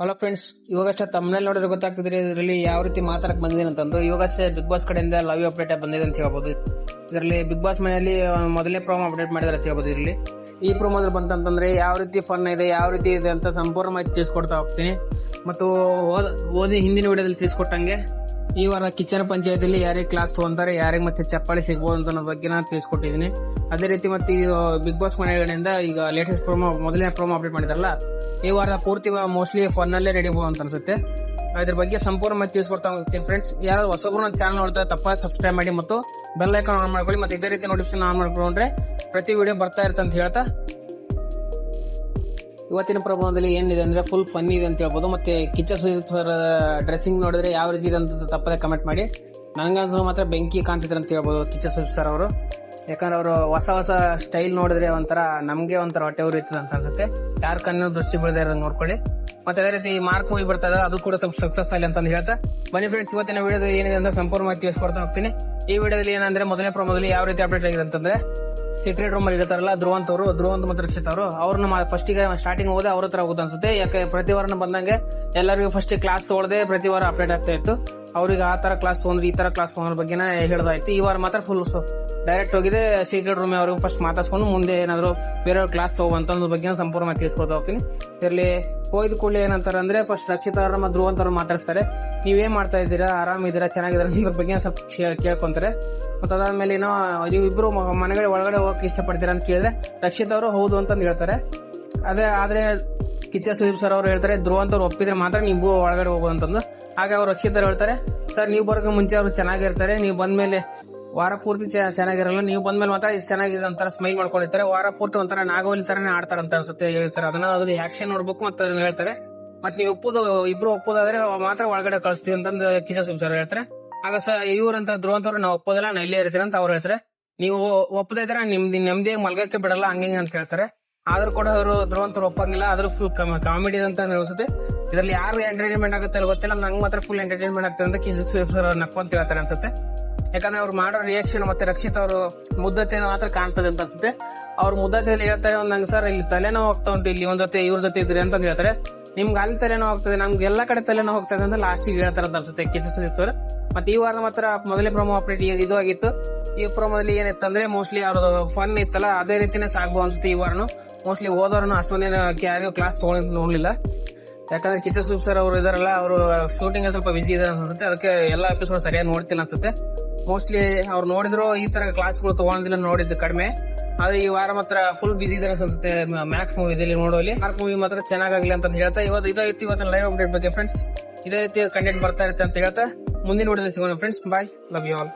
Hello friends, ಇವಾಗಷ್ಟೇ ತಮ್ಮನೇಲಿ ನೋಡಿದ್ರೆ ಗೊತ್ತಾಗ್ತಿದ್ರೆ ಇದರಲ್ಲಿ ಯಾವ ರೀತಿ ಮಾತಾಡಕ್ ಬಂದಿದೆ ಅಂತಂದು. ಇವಾಗಷ್ಟೇ ಬಿಗ್ ಬಾಸ್ ಕಡೆಯಿಂದ ಲವ್ ಅಪ್ಡೇಟ್ ಬಂದಿದೆ ಅಂತ ಹೇಳ್ಬೋದು. ಇದರಲ್ಲಿ ಬಿಗ್ ಬಾಸ್ ಮನೆಯಲ್ಲಿ ಮೊದಲನೇ ಪ್ರೋಮೋ ಅಪ್ಡೇಟ್ ಮಾಡಿದಾರೆ ಅಂತ ಹೇಳ್ಬೋದು. ಇದರಲ್ಲಿ ಈ ಪ್ರೋಮೋದಲ್ಲಿ ಬಂತಂತಂದ್ರೆ ಯಾವ ರೀತಿ ಫನ್ ಇದೆ, ಯಾವ ರೀತಿ ಇದೆ ಅಂತ ಸಂಪೂರ್ಣ ಮಾಹಿತಿ ತಿಳಿಸ್ಕೊಡ್ತಾ ಹೋಗ್ತೀನಿ. ಮತ್ತು ಓದಿ ಹಿಂದಿನ ವಿಡಿಯೋದಲ್ಲಿ ತಿಳಿಸ್ಕೊಟ್ಟಂಗೆ ಈ ವಾರ ಕಿಚನ್ ಪಂಚಾಯತಿಯಲ್ಲಿ ಯಾರಿಗೆ ಕ್ಲಾಸ್ ತಗೊಂತಾರೆ, ಯಾರಿಗೆ ಮತ್ತೆ ಚಪ್ಪಾಳಿ ಸಿಗ್ಬೋದು ಅಂತ ಅನ್ನೋ ಬಗ್ಗೆ ನಾನು ತಿಳಿಸ್ಕೊಟ್ಟಿದ್ದೀನಿ. ಅದೇ ರೀತಿ ಮತ್ತೆ ಬಿಗ್ ಬಾಸ್ ಮನೆಗಳಿಂದ ಈಗ ಲೇಟೆಸ್ಟ್ ಪ್ರೋಮೋ, ಮೊದಲನೇ ಪ್ರೋಮೋ ಅಪ್ಡೇಟ್ ಮಾಡಿದಾರಲ್ಲ, ಈ ವಾರ ಪೂರ್ತಿ ಮೋಸ್ಟ್ಲಿ ಫನ್ ಅಲ್ಲೇ ನಡೀಬಹುದು ಅಂತ ಅನ್ಸುತ್ತೆ. ಅದ್ರ ಬಗ್ಗೆ ಸಂಪೂರ್ಣ ಮಾಹಿತಿ ತಿಳಿಸ್ಕೊಡ್ತಾ ಹೋಗ್ತೀನಿ ಫ್ರೆಂಡ್ಸ್. ಯಾರು ಹೊಸಬ್ರು ನನ್ನ ಚಾನಲ್ ನೋಡ್ತಾ ತಪ್ಪಾಗಿ ಸಬ್ಸ್ಕ್ರೈಬ್ ಮಾಡಿ ಮತ್ತು ಬೆಲ್ ಐಕಾನ್ ಆನ್ ಮಾಡ್ಕೊಳ್ಳಿ. ಮತ್ತೆ ಇದೇ ರೀತಿ ನೋಟಿಫಿಕೇಶನ್ ಆನ್ ಮಾಡ್ಕೊಂಡ್ರೆ ಪ್ರತಿ ವಿಡಿಯೋ ಬರ್ತಾ ಇರುತ್ತೆ ಅಂತ ಹೇಳ್ತಾ, ಇವತ್ತಿನ ಪ್ರಭಾವದಲ್ಲಿ ಏನಿದೆ ಅಂದ್ರೆ ಫುಲ್ ಫನ್ ಇದೆ ಅಂತ ಹೇಳ್ಬೋದು. ಮತ್ತೆ ಕಿಚ್ಚ ಸುದೀಪ್ ಸರ್ ಡ್ರೆಸ್ಸಿಂಗ್ ನೋಡಿದ್ರೆ ಯಾವ ರೀತಿ ಇದೆ ಅಂತ ತಪ್ಪದೆ ಕಮೆಂಟ್ ಮಾಡಿ. ನನಗಂತೂ ಮಾತ್ರ ಬೆಂಕಿ ಕಾಣ್ತಿದ್ರು ಅಂತ ಹೇಳ್ಬೋದು ಕಿಚ್ಚ ಸುದೀಪ್ ಸರ್ ಅವರು. ಯಾಕಂದ್ರೆ ಅವರು ಹೊಸ ಹೊಸ ಸ್ಟೈಲ್ ನೋಡಿದ್ರೆ ಒಂಥರ ನಮ್ಗೆ ಒಂಥರ ಹೊಟ್ಟೆ ಉರಿತದೆ ಅಂತ ಅನ್ಸುತ್ತೆ. ಯಾರು ಕಣ್ಣು ದೃಷ್ಟಿ ಬೀಳದೆ ಇರೋದು ನೋಡ್ಕೊಳ್ಳಿ. ಮತ್ತೆ ಅದೇ ರೀತಿ ಮಾರ್ಕ್ ಮೂವಿ ಬರ್ತಾ ಇದೆ, ಅದು ಕೂಡ ಸ್ವಲ್ಪ ಸಕ್ಸಸ್ ಆಗಲಿ ಅಂತ ಹೇಳ್ತಾ ಬನ್ನಿ ಫ್ರೆಂಡ್ಸ್, ಇವತ್ತಿನ ವಿಡಿಯೋದಲ್ಲಿ ಏನಿದೆ ಅಂತ ಸಂಪೂರ್ಣ ಮಾಹಿತಿ ತಿಳಿಸ್ಕೊಡ್ತಾ ಹೋಗ್ತೀನಿ. ಈ ವಿಡಿಯೋದಲ್ಲಿ ಏನಂದ್ರೆ ಮೊದಲನೇ ಪ್ರಮೋದಲ್ಲಿ ಯಾವ ರೀತಿ ಅಪ್ಡೇಟ್ ಆಗಿದೆ ಅಂತಂದ್ರೆ, ಸೀಕ್ರೆಟ್ ರೂಮ್ ಅಲ್ಲಿ ಇರ್ತಾರಲ್ಲ ಧ್ರುವಂತ್ ಮತ್ತು ರಕ್ಷಿತ್ ಅವರು, ಅವ್ರನ್ನ ಫಸ್ಟಿಗೆ ಸ್ಟಾರ್ಟಿಂಗ್ ಹೋದೆ ಅವ್ರ ಹತ್ರ ಹೋಗುದು ಅನ್ಸುತ್ತೆ. ಯಾಕೆ ಪ್ರತಿ ವಾರ ಬಂದಂಗೆ ಎಲ್ಲರಿಗೂ ಫಸ್ಟ್ ಕ್ಲಾಸ್ ತಗೊಳ್ಳದೆ ಪ್ರತಿ ವಾರ ಅಪ್ಡೇಟ್ ಆಗ್ತಾ ಇತ್ತು. ಅವ್ರಿಗೆ ಆ ತರ ಕ್ಲಾಸ್ ತಗೊಂಡ್ರಿ, ಈ ತರ ಕ್ಲಾಸ್ ತಗೊಂಡ್ರ ಬಗ್ಗೆ ಹೇಳೋದಾಯ್ತು. ಈ ವಾರ ಮಾತ್ರ ಫುಲ್ ಡೈರೆಕ್ಟ್ ಹೋಗಿದೆ ಸೀಕ್ರೆಟ್ ರೂಮ್ ಅವ್ರಿಗೆ ಫಸ್ಟ್ ಮಾತಾಡ್ಸ್ಕೊಂಡು ಮುಂದೆ ಏನಾದ್ರು ಬೇರೆ ಕ್ಲಾಸ್ ತಗೋಂತ ಬಗ್ಗೆ ಸಂಪೂರ್ಣ ತಿಳಿಸ್ಕೊಡ್ತಾ ಹೋಗ್ತೀನಿ. ಇದರಲ್ಲಿ ಹೋಯ್ದ ಕೂಡಲೇ ಏನಂತಾರೆ ಅಂದ್ರೆ, ಫಸ್ಟ್ ರಕ್ಷಿತ್ ಅವ್ರ ಮತ್ತು ಧ್ರುವಂತ್ ಅವ್ರು ಮಾತಾಡ್ತಾರೆ. ನೀವೇನ್ ಮಾಡ್ತಾ ಇದ್ದೀರಾ, ಆರಾಮಿದ್ದೀರಾ, ಚೆನ್ನಾಗಿದ್ದೀರಾ ಅದ್ರ ಬಗ್ಗೆ ಸ್ವಲ್ಪ ಕೇಳ್ಕೊಂತಾರೆ. ಮತ್ತೆ ಅದಾದ್ಮೇಲೆ ನೀವು ಇಬ್ರು ಮನೆಗಳ ಒಳಗಡೆ ಹೋಗಕ್ಕೆ ಇಷ್ಟಪಡ್ತೀರಾ ಅಂತ ಕೇಳಿದ್ರೆ ರಕ್ಷಿತ್ ಅವರು ಹೌದು ಅಂತಂದು ಹೇಳ್ತಾರೆ. ಆದ್ರೆ ಕಿಚ್ಚ ಸುದೀಪ್ ಸರ್ ಅವ್ರು ಹೇಳ್ತಾರೆ, ಧ್ರುವಂತ್ ಅವ್ರು ಒಪ್ಪಿದ್ರೆ ಮಾತ್ರ ನೀವು ಒಳಗಡೆ ಹೋಗೋದು ಅಂತಂದು. ಹಾಗೆ ಅವ್ರು ರಕ್ಷಿತ್ ಅವ್ರು ಹೇಳ್ತಾರೆ, ಸರ್ ನೀವು ಬರೋಕೆ ಮುಂಚೆ ಅವ್ರು ಚೆನ್ನಾಗಿರ್ತಾರೆ, ನೀವು ಬಂದ್ಮೇಲೆ ವಾರ ಪೂರ್ತಿ ಚೆನ್ನಾಗಿರಲ್ಲ, ನೀವು ಬಂದ್ಮೇಲೆ ಮಾತ್ರ ಇಷ್ಟು ಚೆನ್ನಾಗಿದೆ ಅಂತಾರೆ, ಸ್ಮೈಲ್ ಮಾಡ್ಕೊಂಡಿರ್ತಾರೆ, ವಾರ ಪೂರ್ತಿ ಒಂಥರ ನಾಗವಲ್ಲಿ ತರನೇ ಆಡ್ತಾರ ಅಂತ ಅನ್ಸುತ್ತೆ ಹೇಳ್ತಾರೆ. ಅದ್ರ ಆಕ್ಷನ್ ನೋಡ್ಬೇಕು ಮತ್ತೆ ಅದನ್ನ ಹೇಳ್ತಾರೆ. ಮತ್ತೆ ನೀವು ಇಬ್ರು ಒಪ್ಪೋದಾದ್ರೆ ಮಾತ್ರ ಒಳಗಡೆ ಕಳಿಸ್ತೀವಿ ಅಂತಂದು ಕಿಚ್ಚ ಸುದೀಪ್ ಸರ್ ಹೇಳ್ತಾರೆ. ಆಗ ಇವ್ರಂತ ಧ್ರುವಂತ್ ಅವ್ರು ನಾವು ಒಪ್ಪೋದಿಲ್ಲ, ನಾ ಇಲ್ಲೇ ಇರ್ತೀನಿ ಅಂತ ಅವ್ರು ಹೇಳ್ತಾರೆ. ನೀವು ಒಪ್ಪದೇ ಇದ್ರೆ ನೆಮ್ಮದಿ ಮಲ್ಗಕ್ಕೆ ಬಿಡಲ್ಲ ಹಂಗೆ ಅಂತ ಹೇಳ್ತಾರೆ. ಆದ್ರೂ ಕೂಡ ಅವರು ಧ್ರುವಂತ್ ಅವ್ರು ಒಪ್ಪಂಗಿಲ್ಲ. ಆದ್ರೂ ಫುಲ್ ಕಾಮಿಡಿ ಅಂತ ಅನಿಸುತ್ತೆ. ಇದರಲ್ಲಿ ಯಾರು ಎಂಟರ್ಟೈನ್ಮೆಂಟ್ ಆಗುತ್ತೆ ಗೊತ್ತಿಲ್ಲ, ನಂಗೆ ಮಾತ್ರ ಫುಲ್ ಎಂಟರ್ಟೈನ್ಮೆಂಟ್ ಆಗ್ತದೆ ಅಂತ ಕಿಚ್ಚ ಸುದೀಪ್ ಸರ್ ನಕ್ಕೊಂತ ಹೇಳ್ತಾರೆ ಅನ್ಸುತ್ತೆ. ಯಾಕಂದ್ರೆ ಅವ್ರು ಮಾಡೋ ರಿಯಾಕ್ಷನ್ ಮತ್ತೆ ರಕ್ಷಿತ್ ಅವರು ಮುದ್ದತೆ ಮಾತ್ರ ಕಾಣ್ತದೆ ಅಂತ ಅನ್ಸುತ್ತೆ. ಅವ್ರ ಮುದ್ದತೆಯಲ್ಲಿ ಹೇಳ್ತಾರೆ, ನಂಗೆ ಸರ್ ಇಲ್ಲಿ ತಲೆನೋ ಹೋಗ್ತಾ ಉಂಟು, ಇಲ್ಲಿ ಒಂದ್ ಜೊತೆ ಇವ್ರ ಜೊತೆ ಇದ್ರಿ ಅಂತ ಹೇಳ್ತಾರೆ. ನಿಮ್ಗೆ ಅಲ್ಲಿ ತಲೆನೋ ಹೋಗ್ತದೆ, ನಮ್ಗೆ ಎಲ್ಲಾ ಕಡೆ ತಲೆನೋ ಹೋಗ್ತದೆ ಅಂತ ಲಾಸ್ಟಿಗೆ ಹೇಳ್ತಾರೆ ಅಂತ ಅನ್ಸುತ್ತೆ ಕಿಚ್ಚ ಸುದೀಪ್ ಸರ್. ಮತ್ತೆ ಈ ವಾರ ಮಾತ್ರ ಮೊದಲೇ ಪ್ರೊಮೋ ಅಪ್ಡೇಟ್ ಇದು ಆಗಿತ್ತು. ಈ ಪ್ರೊಮೋದಲ್ಲಿ ಏನಿತ್ತಂದ್ರೆ ಮೋಸ್ಟ್ಲಿ ಅವ್ರದ್ದು ಫನ್ ಇತ್ತಲ್ಲ, ಅದೇ ರೀತಿನೇ ಸಾಗ್ಬೋದು ಅನ್ಸುತ್ತೆ. ಈ ವಾರನು ಮೋಸ್ಟ್ಲಿ ಹೋದವ್ರನ್ನು ಅಷ್ಟೊಂದೇನು ಯಾರಿಗೂ ಕ್ಲಾಸ್ ತಗೊಂಡು ನೋಡ್ಲಿಲ್ಲ. ಯಾಕಂದ್ರೆ ಕಿಚ್ಚ ಸುದೀಪ್ ಸರ್ ಅವರು ಇದಾರಲ್ಲ, ಅವರು ಶೂಟಿಂಗ್ ಸ್ವಲ್ಪ ಬಿಸಿ ಇದೆ ಅನ್ಸುತ್ತೆ. ಅದಕ್ಕೆ ಎಲ್ಲಾ ಎಪಿಸೋಡ್ ಸರಿಯಾಗಿ ನೋಡ್ತಿಲ್ಲ ಅನ್ಸುತ್ತೆ. ಮೋಸ್ಟ್ಲಿ ಅವ್ರು ನೋಡಿದ್ರು ಈ ತರ ಕ್ಲಾಸ್ಗಳು ತಗೊಂಡಿಲ್ಲ, ನೋಡಿದ್ದು ಕಡಿಮೆ. ಆದ್ರೆ ಈ ವಾರ ಮಾತ್ರ ಫುಲ್ ಬಿಸಿ ಇದಾರೆ ಅನ್ಸುತ್ತೆ. ಮ್ಯಾಕ್ಸ್ ಮೂವಿ ನೋಡೋಲಿ ಮಾರ್ಕ್ ಮೂವಿ ಮಾತ್ರ ಚೆನ್ನಾಗಾಗ್ಲಿ ಅಂತ ಹೇಳ್ತಾ ಇವತ್ತಿನ ಲೈವ್ ಅಪ್ಡೇಟ್ ಬಗ್ಗೆ ಫ್ರೆಂಡ್ಸ್ ಇದೇ ರೀತಿ ಕಂಟೆಂಟ್ ಬರ್ತಾ ಇರುತ್ತೆ ಅಂತ ಹೇಳ್ತಾ ಮುಂದಿನ ವಿಡಿಯೋದಲ್ಲಿ ಸಿಗೋಣ friends. Bye, love you all.